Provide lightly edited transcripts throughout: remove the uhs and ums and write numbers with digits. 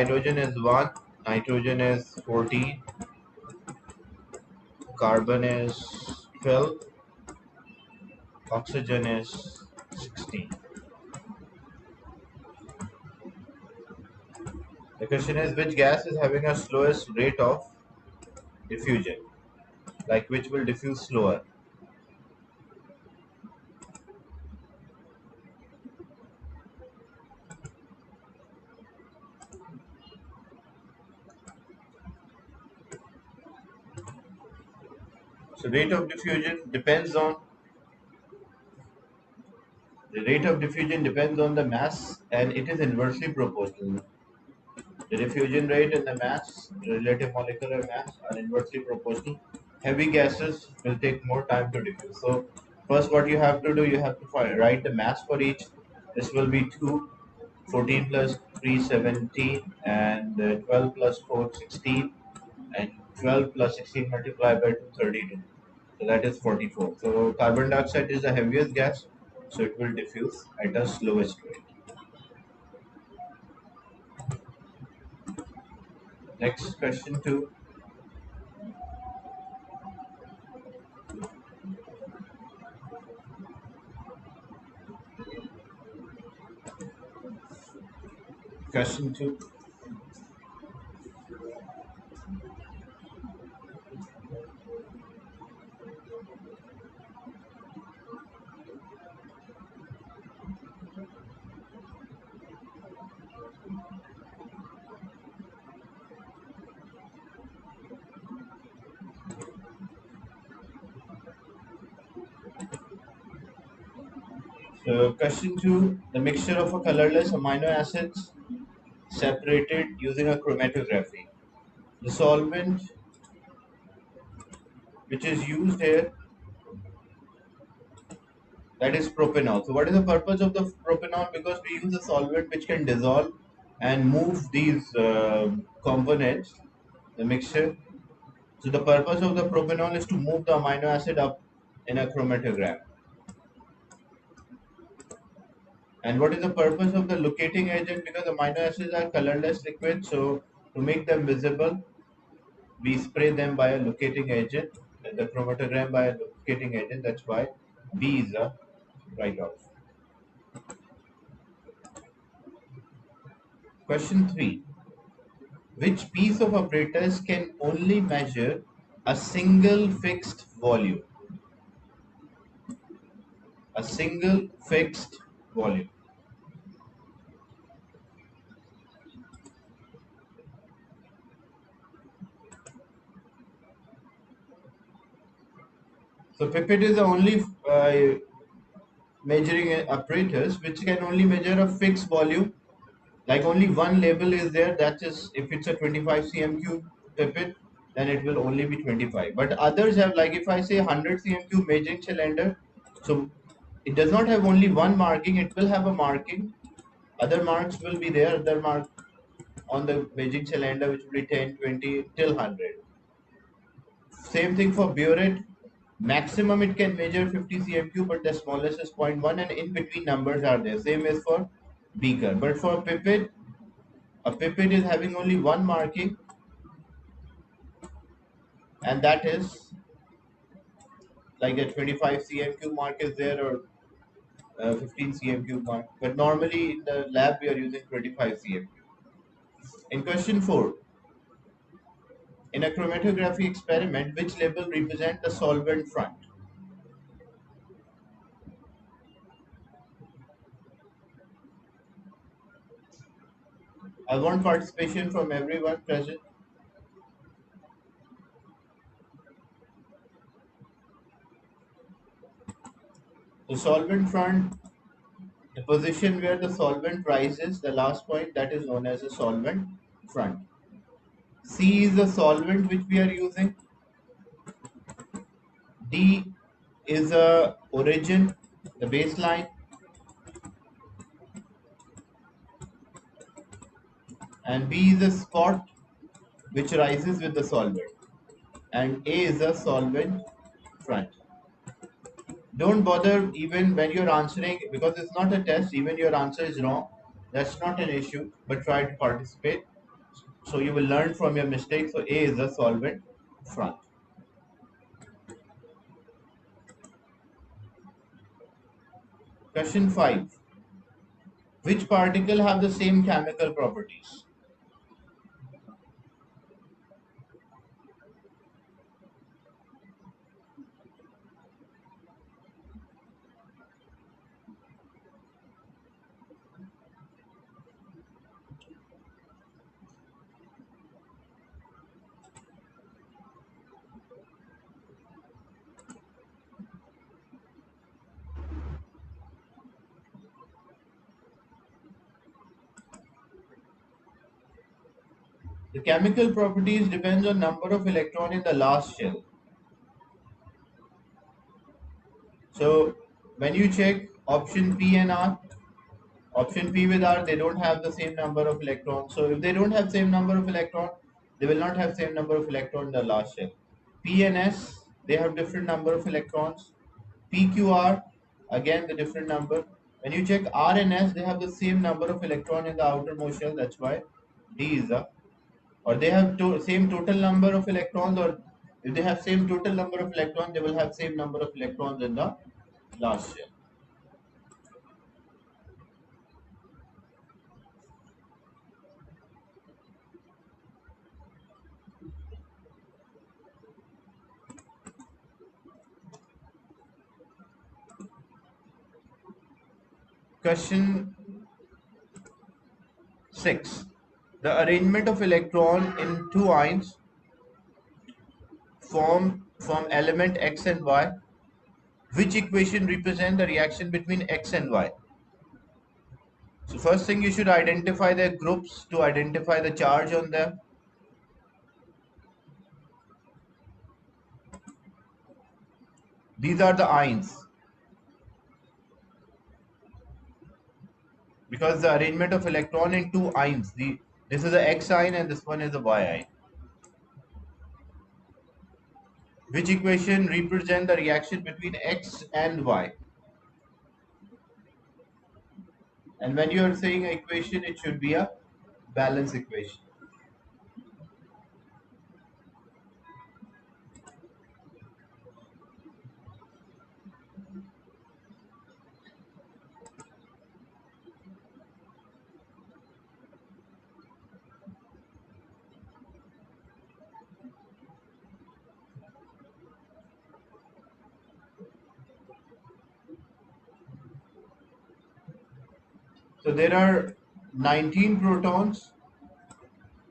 Hydrogen is 1, nitrogen is 14, carbon is 12, oxygen is 16. The question is, which gas is having a slowest rate of diffusion? Like which will diffuse slower? So rate of diffusion depends on the mass, and it is inversely proportional. The diffusion rate and the mass, relative molecular mass, are inversely proportional. Heavy gases will take more time to diffuse. So first what you have to do, you have to write the mass for each. This will be 2, 14 plus 3, 17, and 12 plus 4, 16, and 12 plus 16 multiplied by 2, 32. So that is 44. So carbon dioxide is the heaviest gas, so it will diffuse at a slowest rate. Next question 2. Question 2. So question 2, the mixture of a colorless amino acids separated using a chromatography. The solvent which is used here, that is propanol. So what is the purpose of the propanol? Because we use a solvent which can dissolve and move these components, the mixture. So the purpose of the propanol is to move the amino acid up in a chromatogram. And what is the purpose of the locating agent? Because amino acids are colorless liquids, so to make them visible, we spray them by a locating agent, the chromatogram by a locating agent. That's why B is a write-off. Question 3. Which piece of apparatus can only measure a single fixed volume? A single fixed volume. So pipette is the only measuring apparatus which can only measure a fixed volume. Like only one label is there, that is, if it's a 25 cm cube pipette, then it will only be 25. But others have, like if I say 100 cm cube measuring cylinder, so it does not have only one marking, it will have a marking. Other marks will be there, other mark on the measuring cylinder, which will be 10, 20 till 100. Same thing for burette. Maximum it can measure 50 cm cube, but the smallest is 0.1, and in between numbers are there. Same as for beaker. But for pipette, a pipette is having only one marking, and that is like a 25 cm cube mark is there, or 15 cm cube mark. But normally in the lab we are using 25 cm cube. In question 4, in a chromatography experiment, which label represent the solvent front? I want participation from everyone present. The solvent front, the position where the solvent rises, the last point, that is known as a solvent front. C is the solvent which we are using. D is the origin, the baseline. And B is the spot which rises with the solvent. And A is the solvent front. Don't bother even when you're answering, because it's not a test, even your answer is wrong. That's not an issue, but try to participate. So you will learn from your mistakes. So A is the solvent front. Question 5. Which particle have the same chemical properties? The chemical properties depends on number of electron in the last shell. So when you check option P and R, option P with R, they don't have the same number of electrons. So if they don't have same number of electrons, they will not have same number of electrons in the last shell. P and S, they have different number of electrons. PQR, again the different number. When you check R and S, they have the same number of electron in the outermost shell. That's why D is the, or they have same total number of electrons, or if they have same total number of electrons, they will have same number of electrons in the last shell. Question 6. The arrangement of electron in two ions form from element X and Y. Which equation represent the reaction between X and Y? So first thing, you should identify their groups to identify the charge on them. These are the ions, because the arrangement of electron in two ions. This is the X ion and this one is the Y ion. Which equation represent the reaction between X and Y? And when you are saying equation, it should be a balance equation. So there are 19 protons,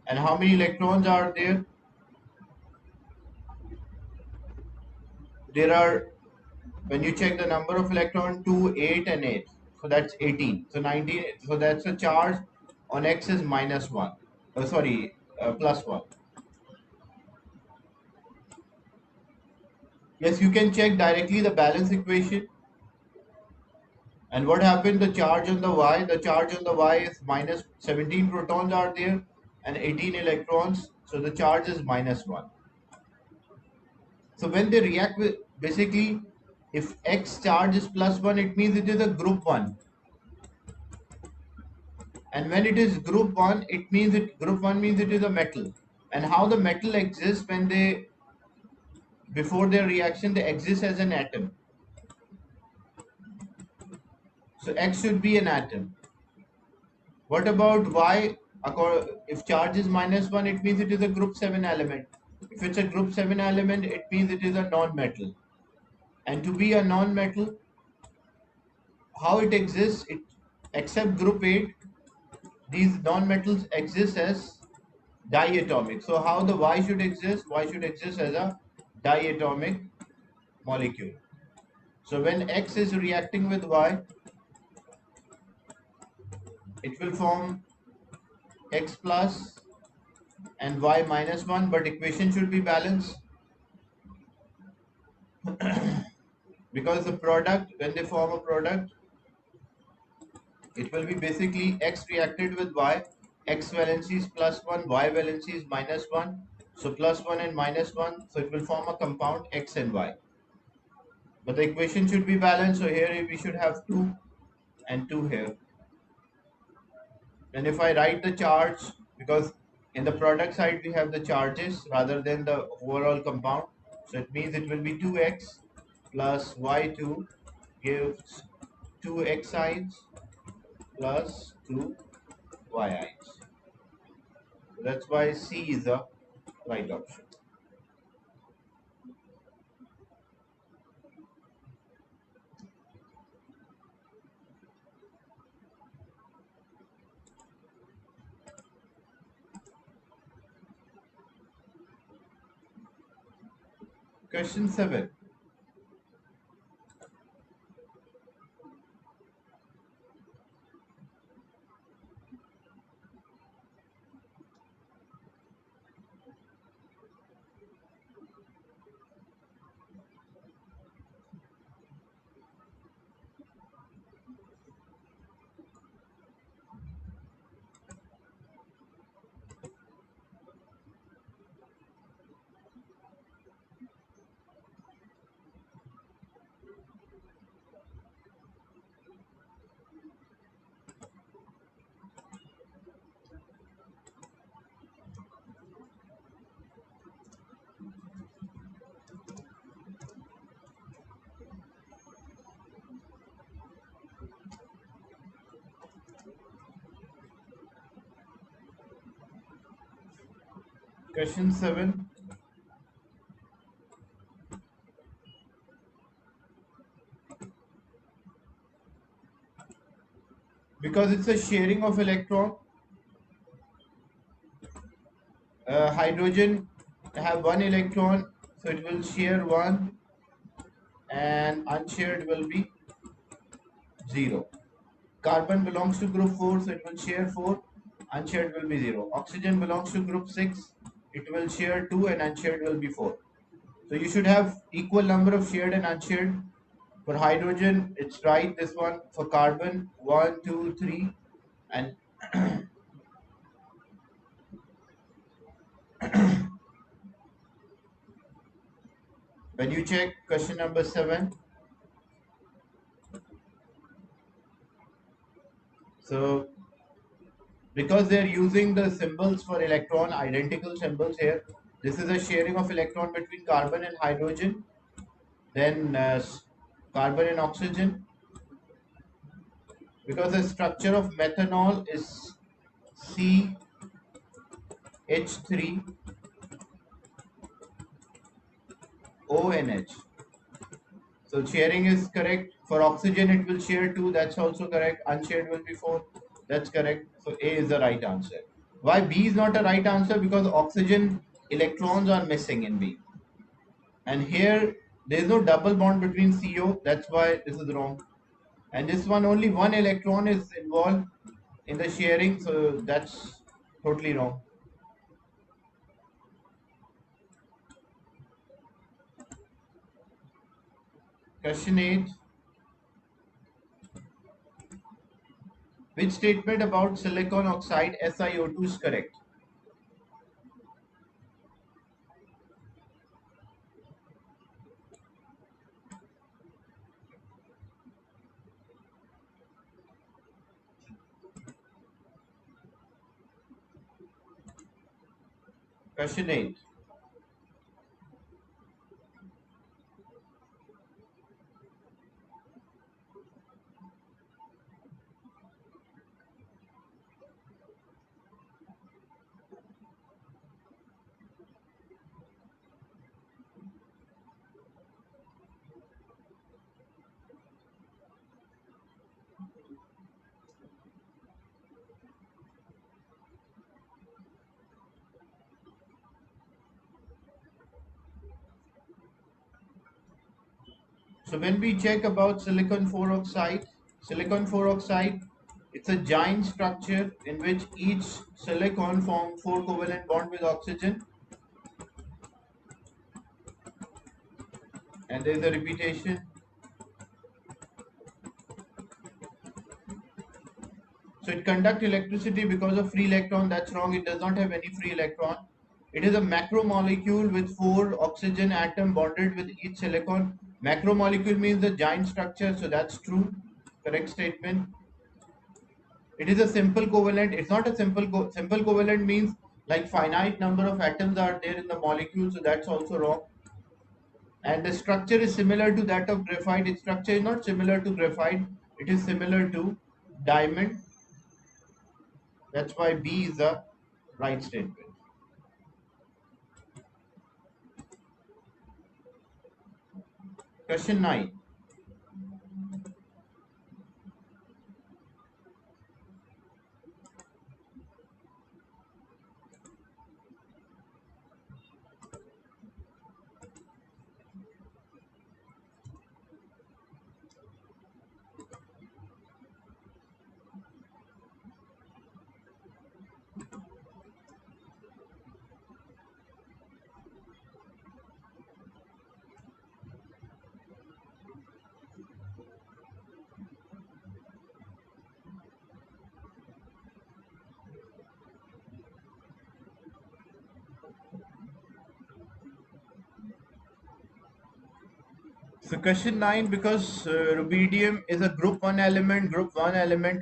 and how many electrons are there? There are, when you check the number of electrons, 2, 8 and 8. So that's 18. So 19, so that's a charge on X is -1. Sorry, +1. Yes, you can check directly the balance equation. And what happened? The charge on the Y, the charge on the Y is minus 17 protons are there and 18 electrons. So the charge is -1. So when they react with, basically, if X charge is +1, it means it is a group 1. And when it is group 1, it means group 1 means it is a metal. And how the metal exists when they, before their reaction, they exist as an atom. So X should be an atom. What about Y? If charge is -1, it means it is a group 7 element. If it's a group 7 element, it means it is a non-metal. And to be a non-metal, how it exists, it except group 8, these non-metals exist as diatomic. So how the Y should exist? Y should exist as a diatomic molecule. So when X is reacting with Y, it will form X plus and Y -1, but equation should be balanced. Because the product, when they form a product, it will be basically X reacted with Y, X valency is +1, Y valency is -1, so +1 and -1, so it will form a compound X and Y. But the equation should be balanced, so here we should have 2 and 2 here. And if I write the charge, because In the product side, we have the charges rather than the overall compound. So it means it will be 2x plus y2 gives 2 xi's plus 2 yi's. So that's why C is the right option. Question 7. Question 7. Because it's a sharing of electron, hydrogen have one electron, so it will share one, and unshared will be 0. Carbon belongs to group 4, so it will share 4, unshared will be 0. Oxygen belongs to group 6, it will share 2 and unshared will be 4. So you should have equal number of shared and unshared. For hydrogen, it's right, this one. For carbon, 1, 2, 3. And when you check question number 7, so because they're using the symbols for electron, identical symbols here, this is a sharing of electron between carbon and hydrogen, then carbon and oxygen. Because the structure of methanol is CH3ONH. So sharing is correct. For oxygen, it will share 2. That's also correct. Unshared will be 4. That's correct. So A is the right answer. Why B is not a right answer? Because oxygen electrons are missing in B. And here, there is no double bond between CO. That's why this is wrong. And this one, only one electron is involved in the sharing. So that's totally wrong. Question 8. Which statement about silicon oxide SiO2 is correct? Question 8. So when we check about silicon 4 oxide, it's a giant structure in which each silicon forms 4 covalent bond with oxygen, and there is a repetition. So it conducts electricity because of free electron. That's wrong. It does not have any free electron. It is a macromolecule with 4 oxygen atom bonded with each silicon. Macromolecule means the giant structure, so that's true. Correct statement. It is a simple covalent. It's not a simple covalent means like finite number of atoms are there in the molecule, so that's also wrong. And the structure is similar to that of graphite. Its structure is not similar to graphite, it is similar to diamond. That's why B is the right statement. Question 9. So question 9, because rubidium is a group 1 element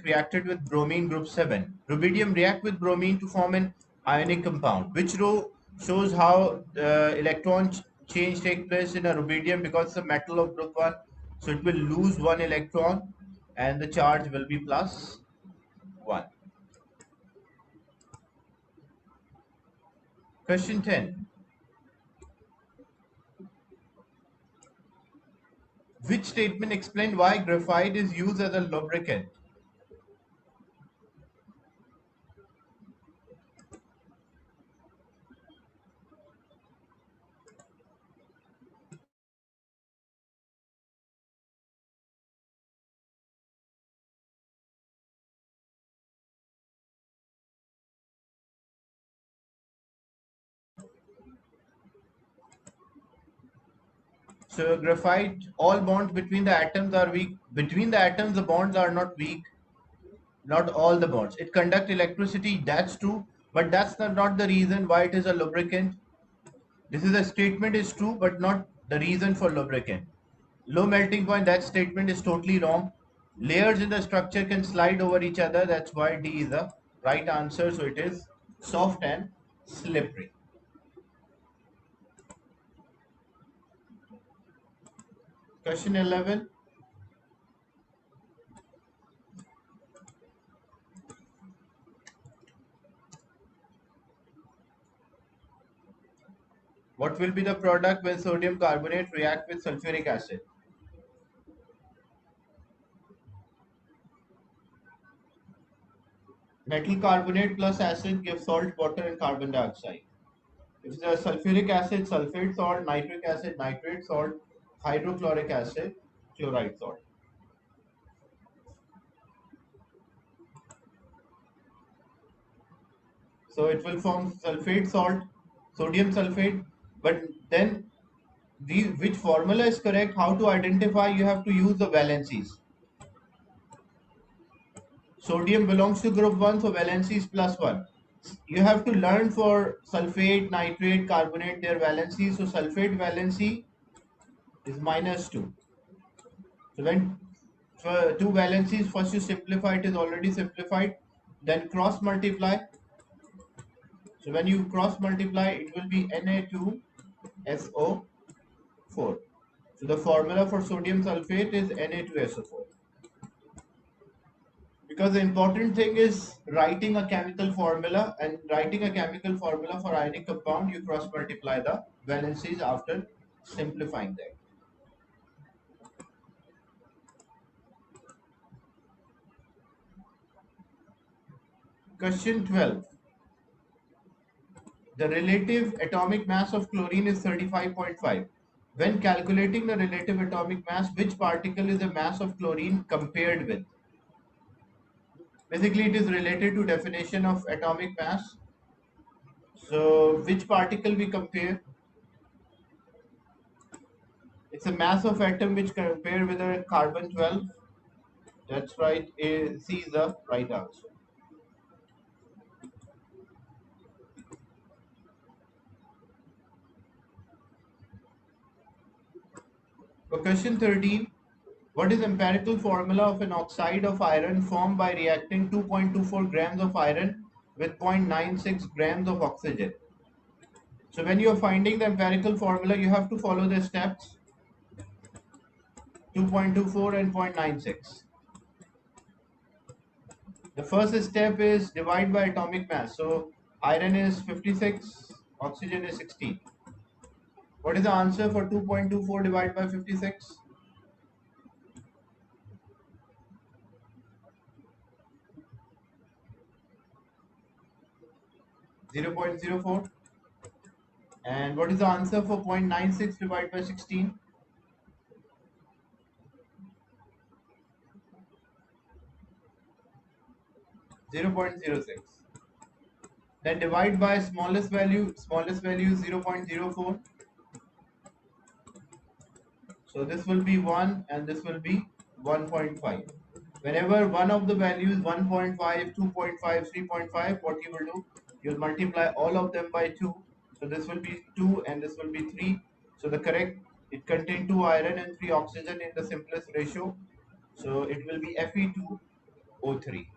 reacted with bromine group 7. Rubidium react with bromine to form an ionic compound. Which row shows how electron change take place in a rubidium, because it's a metal of group 1. So it will lose one electron and the charge will be plus 1. Question 10. Which statement explained why graphite is used as a lubricant? So graphite, all bonds between the atoms are weak. Between the atoms, the bonds are not weak. Not all the bonds. It conducts electricity, that's true, but that's not the reason why it is a lubricant. This is a statement is true, but not the reason for lubricant. Low melting point, that statement is totally wrong. Layers in the structure can slide over each other. That's why D is the right answer. So it is soft and slippery. Question 11. What will be the product when sodium carbonate react with sulfuric acid? Metal carbonate plus acid gives salt, water, and carbon dioxide. If it's a sulfuric acid, sulfate salt, nitric acid, nitrate salt, hydrochloric acid, chloride salt. So it will form sulfate salt, sodium sulfate. But then which formula is correct? How to identify? You have to use the valencies. Sodium belongs to group 1, so valency is plus 1. You have to learn for sulfate, nitrate, carbonate, their valency. So sulfate valency is minus 2. So when for two valencies, first you simplify, it is already simplified. Then cross multiply. So when you cross multiply, it will be Na2SO4. So the formula for sodium sulfate is Na2SO4. Because the important thing is writing a chemical formula, and writing a chemical formula for ionic compound, you cross multiply the valencies after simplifying them. Question 12. The relative atomic mass of chlorine is 35.5. When calculating the relative atomic mass, which particle is the mass of chlorine compared with? Basically, it is related to definition of atomic mass. So, which particle we compare? It's a mass of atom which compare with a carbon 12. That's right. C is the right answer. For question 13, what is empirical formula of an oxide of iron formed by reacting 2.24 grams of iron with 0.96 grams of oxygen. So when you are finding the empirical formula, you have to follow the steps 2.24 and 0.96. The first step is divide by atomic mass. So iron is 56, oxygen is 16. What is the answer for 2.24 divided by 56? 0.04. And what is the answer for 0.96 divided by 16? 0.06. Then divide by smallest value is 0.04. So this will be 1 and this will be 1.5. Whenever one of the values 1.5, 2.5, 3.5, what you will do? You'll multiply all of them by 2. So this will be 2 and this will be 3. So the correct, it contains 2 iron and 3 oxygen in the simplest ratio. So it will be Fe2O3.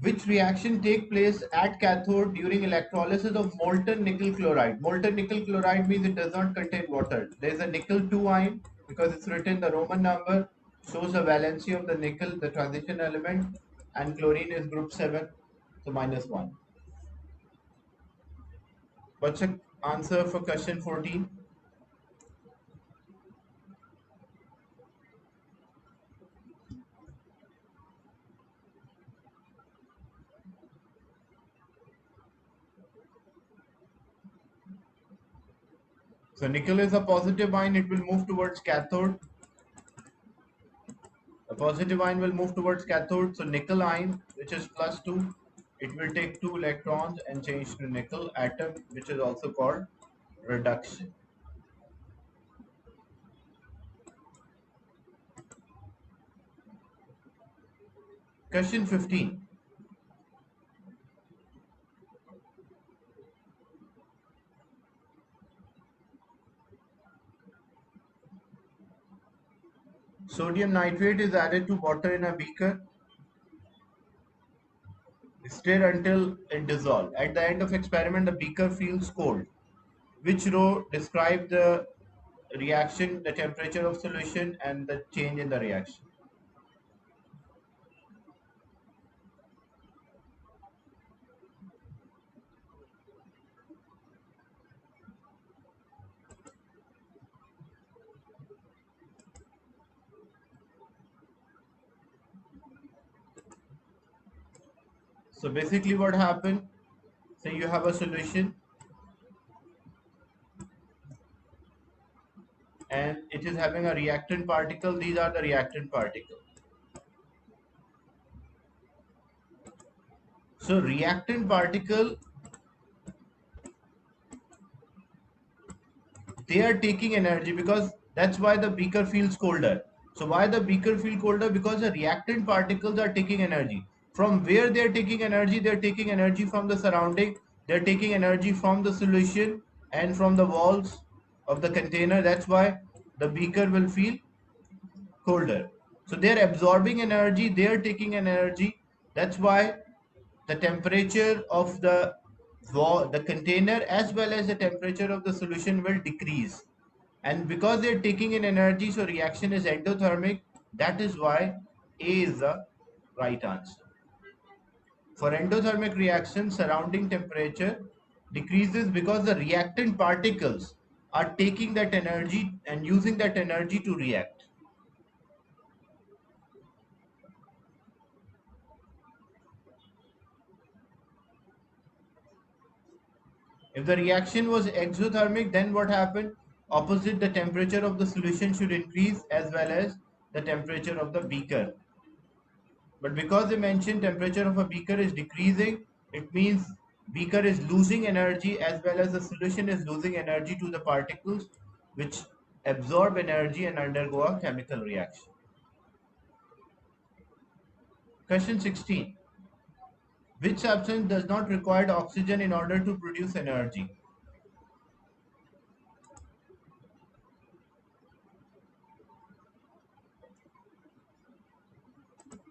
Which reaction take place at cathode during electrolysis of molten nickel chloride? Molten nickel chloride means it does not contain water. There is a nickel 2 ion because it's written the Roman number shows the valency of the nickel, the transition element, and chlorine is group 7, so -1. What's the answer for question 14? So nickel is a positive ion, it will move towards cathode. A positive ion will move towards cathode. So nickel ion, which is +2, it will take 2 electrons and change to nickel atom, which is also called reduction. Question 15. Sodium nitrate is added to water in a beaker. Stir until it dissolves. At the end of experiment, the beaker feels cold. Which row describe the reaction, the temperature of solution, and the change in the reaction? So basically what happened, say you have a solution and it is having a reactant particle. These are the reactant particles. So reactant particle, they are taking energy because that's why the beaker feels colder. So why the beaker feel colder? Because the reactant particles are taking energy. From where they are taking energy? They are taking energy from the surrounding. They are taking energy from the solution and from the walls of the container. That's why the beaker will feel colder. So they are absorbing energy. They are taking energy. That's why the temperature of the container as well as the temperature of the solution will decrease, and because they're taking in energy, so reaction is endothermic. That is why A is the right answer. For endothermic reaction, surrounding temperature decreases because the reactant particles are taking that energy and using that energy to react. If the reaction was exothermic, then what happened? Opposite, the temperature of the solution should increase as well as the temperature of the beaker. But because they mentioned temperature of a beaker is decreasing, it means beaker is losing energy as well as the solution is losing energy to the particles which absorb energy and undergo a chemical reaction. Question 16. Which substance does not require oxygen in order to produce energy?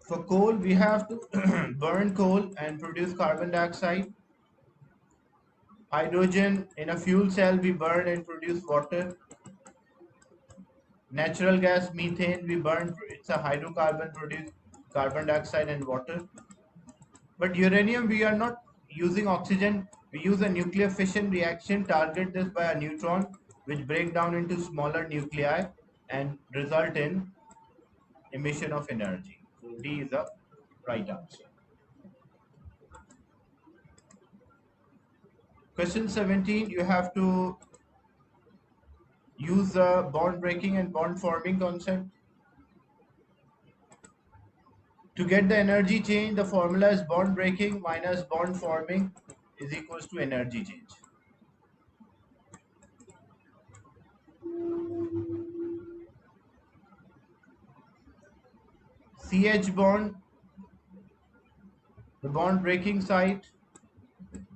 For coal, we have to burn coal and produce carbon dioxide. Hydrogen in a fuel cell, we burn and produce water. Natural gas, methane, we burn, it's a hydrocarbon, produce carbon dioxide and water. But uranium, we are not using oxygen. We use a nuclear fission reaction, target this by a neutron, which break down into smaller nuclei and result in emission of energy. So D is the right answer. Question 17, you have to use the bond breaking and bond forming concept. To get the energy change, the formula is bond breaking minus bond forming is equals to energy change. CH bond, the bond breaking site,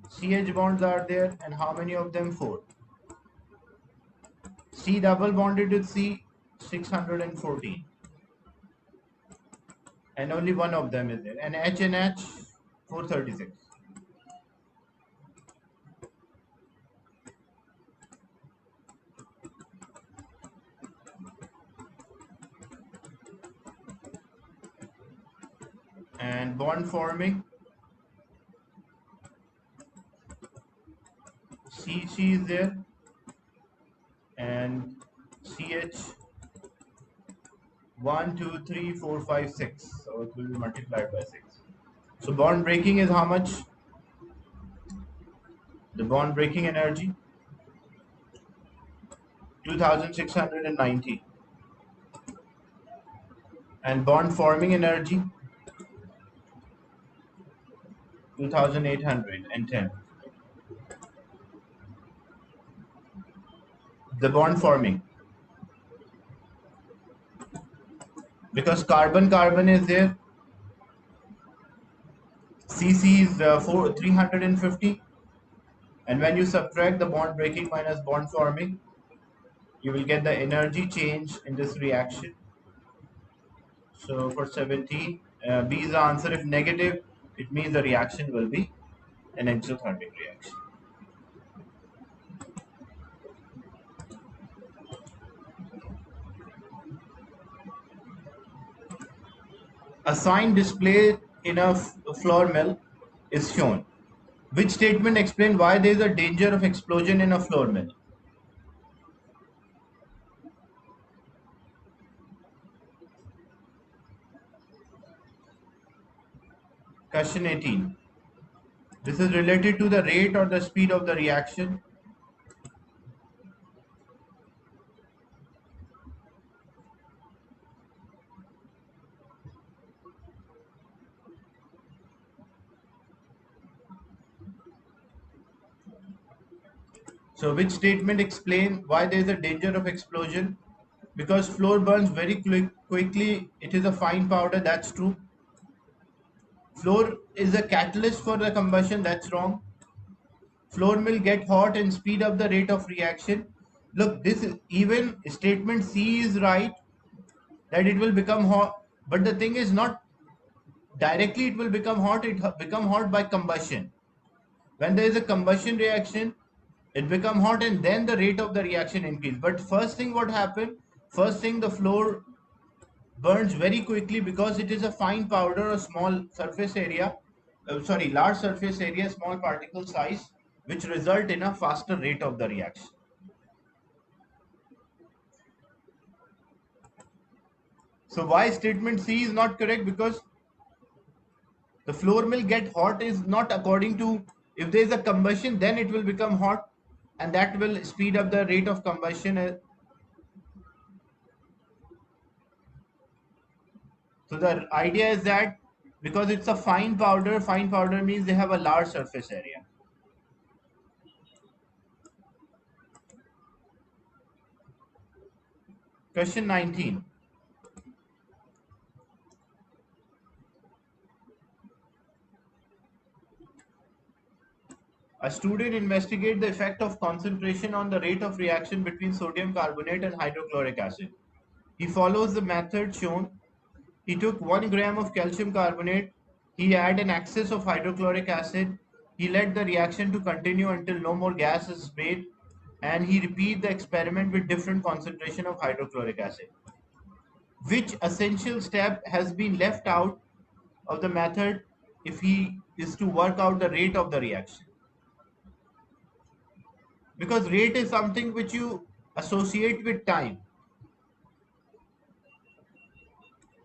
CH bonds are there, and how many of them? 4. C double bonded with C, 614. And only one of them is there. And H and H, 436. And bond forming, CC is there, and CH 1, 2, 3, 4, 5, 6. So it will be multiplied by 6. So bond breaking is how much? The bond breaking energy 2690, and bond forming energy 2810. The bond forming, because carbon carbon is there, CC is 350, and when you subtract the bond breaking minus bond forming, you will get the energy change in this reaction. So for 17, B is the answer. If negative, it means the reaction will be an exothermic reaction. A sign displayed in a flour mill is shown. Which statement explains why there is a danger of explosion in a flour mill? Question 18. This is related to the rate or the speed of the reaction. So which statement explains why there is a danger of explosion? Because flour burns very quickly, it is a fine powder, that's true. Flour is a catalyst for the combustion, that's wrong. Flour will get hot and speed up the rate of reaction. Look, this is, even statement C is right, that it will become hot, but the thing is not directly it will become hot, it become hot by combustion. When there is a combustion reaction, it become hot and then the rate of the reaction increase. But first thing what happened, first thing the flour burns very quickly because it is a fine powder or small surface area, large surface area, small particle size, which result in a faster rate of the reaction. So why statement C is not correct? Because the flour will get hot is not according to, if there is a combustion, then it will become hot and that will speed up the rate of combustion. So the idea is that because it's a fine powder means they have a large surface area. Question 19. A student investigates the effect of concentration on the rate of reaction between sodium carbonate and hydrochloric acid. He follows the method shown. He took 1 gram of calcium carbonate. He had an excess of hydrochloric acid. He let the reaction to continue until no more gas is made, and he repeat the experiment with different concentration of hydrochloric acid. Which essential step has been left out of the method if he is to work out the rate of the reaction? Because rate is something which you associate with time.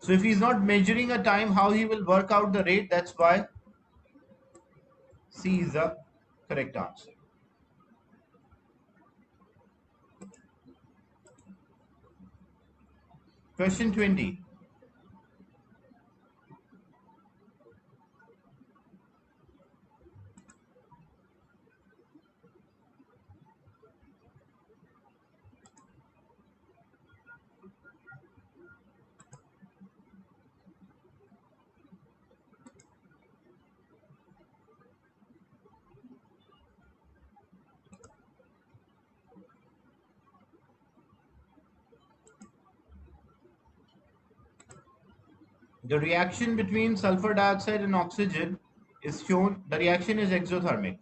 So if he's not measuring a time, how he will work out the rate? That's why C is the correct answer. Question 20. The reaction between sulfur dioxide and oxygen is shown. The reaction is exothermic.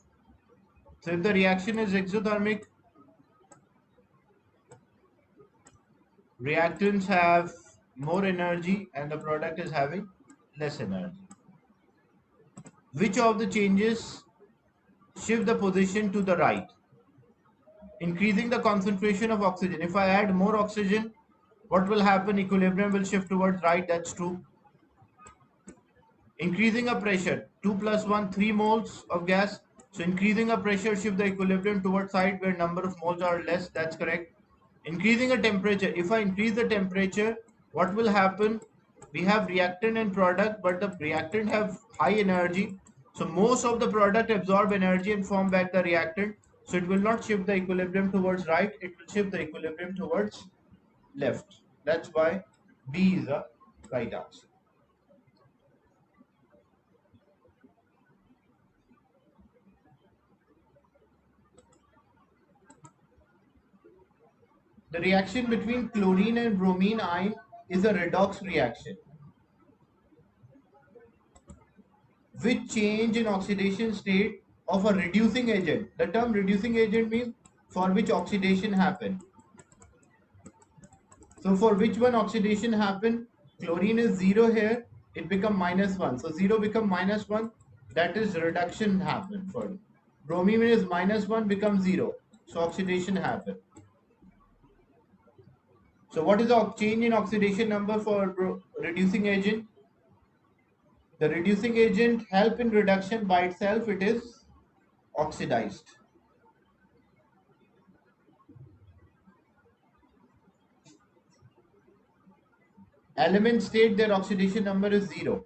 So if the reaction is exothermic, reactants have more energy and the product is having less energy. Which of the changes shift the position to the right? Increasing the concentration of oxygen. If I add more oxygen, what will happen? Equilibrium will shift towards right. That's true. Increasing a pressure. 2 plus 1, 3 moles of gas. So increasing a pressure shift the equilibrium towards side where number of moles are less. That's correct. Increasing a temperature. If I increase the temperature, what will happen? We have reactant and product, but the reactant have high energy. So most of the product absorb energy and form back the reactant. So it will not shift the equilibrium towards right. It will shift the equilibrium towards left. That's why B is the right answer. The reaction between chlorine and bromine ion is a redox reaction. Which change in oxidation state of a reducing agent? The term reducing agent means for which oxidation happen. So for which one oxidation happen? Chlorine is 0 here, it become -1. So 0 become -1, that is reduction happen for. Bromine is -1 becomes 0. So oxidation happen. So what is the change in oxidation number for reducing agent? The reducing agent help in reduction by itself, it is oxidized. Element state their oxidation number is 0.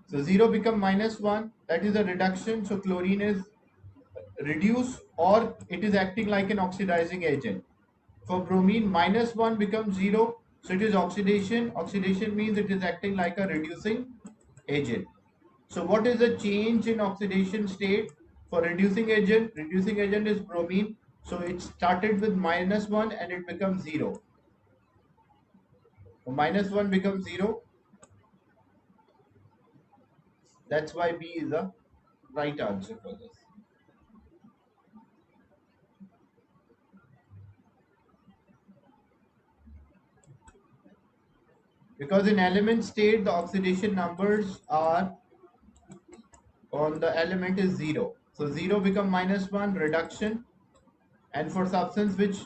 So 0 become -1, that is a reduction. So chlorine is reduced or it is acting like an oxidizing agent. For bromine, -1 becomes 0. So it is oxidation. Oxidation means it is acting like a reducing agent. So what is the change in oxidation state for reducing agent? Reducing agent is bromine. So it started with -1 and it becomes 0. So -1 becomes 0. That's why B is the right answer for this. Because in element state, the oxidation numbers are on the element is 0. So 0 become -1, reduction. And for substance which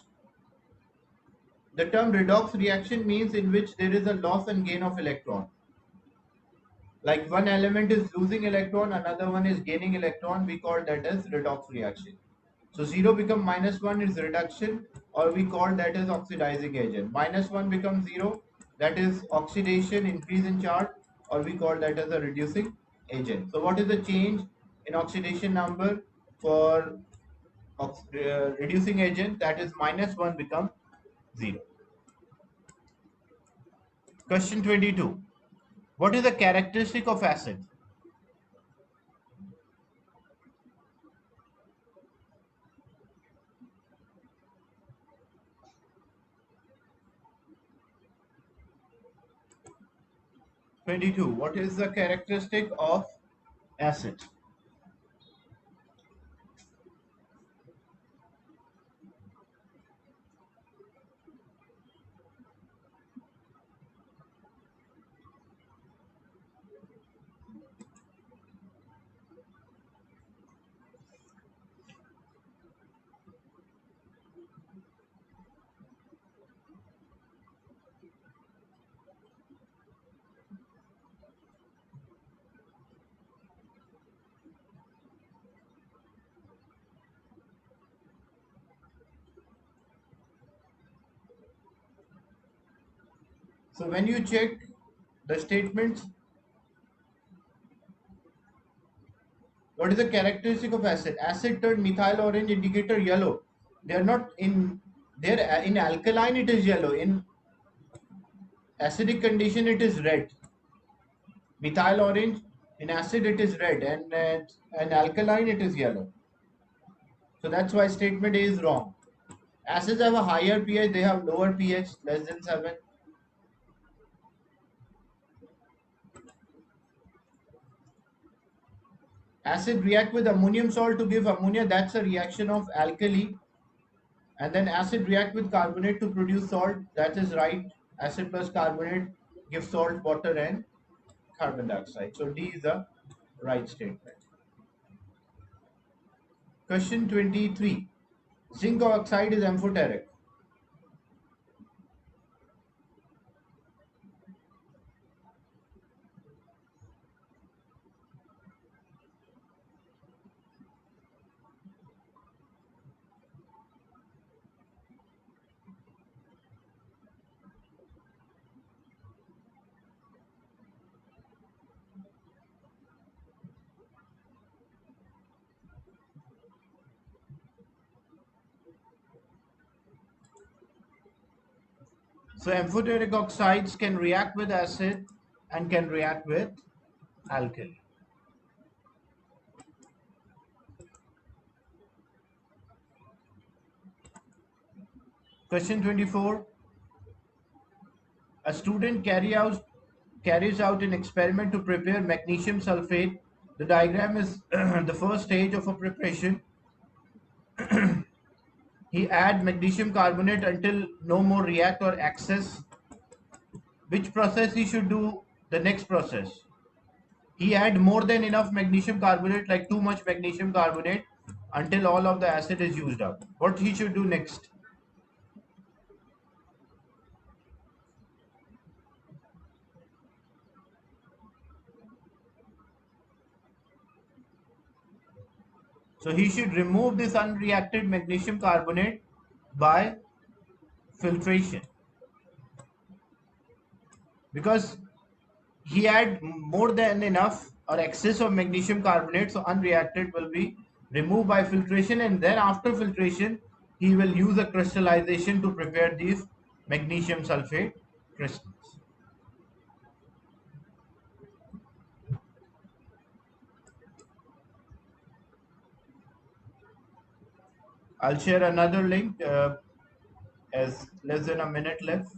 the term redox reaction means in which there is a loss and gain of electron. Like one element is losing electron, another one is gaining electron, we call that as redox reaction. So 0 become -1 is reduction, or we call that as oxidizing agent. -1 becomes 0, that is oxidation, increase in charge, or we call that as a reducing agent. So what is the change in oxidation number for reducing agent? That is -1 become 0. Question 22. What is the characteristic of acid? 22. What is the characteristic of acid? So when you check the statements, what is the characteristic of acid? Acid turn methyl orange indicator yellow. They are not in there in alkaline it is yellow. In acidic condition it is red. Methyl orange in acid it is red, and alkaline it is yellow. So that's why statement A is wrong. Acids have a higher pH, they have lower pH, less than 7. Acid react with ammonium salt to give ammonia, that's a reaction of alkali. And then acid react with carbonate to produce salt, that is right. Acid plus carbonate gives salt, water and carbon dioxide. So D is the right statement. Question 23. Zinc oxide is amphoteric. So amphoteric oxides can react with acid and can react with alkali. Question 24. A student carries out an experiment to prepare magnesium sulfate. The diagram is the first stage of a preparation. He add magnesium carbonate until no more react or excess. Which process he should do the next process? He add more than enough magnesium carbonate, like too much magnesium carbonate, until all of the acid is used up. What he should do next? So he should remove this unreacted magnesium carbonate by filtration, because he had more than enough or excess of magnesium carbonate, so unreacted will be removed by filtration, and then after filtration he will use a crystallization to prepare these magnesium sulfate crystals. I'll share another link as less than a minute left.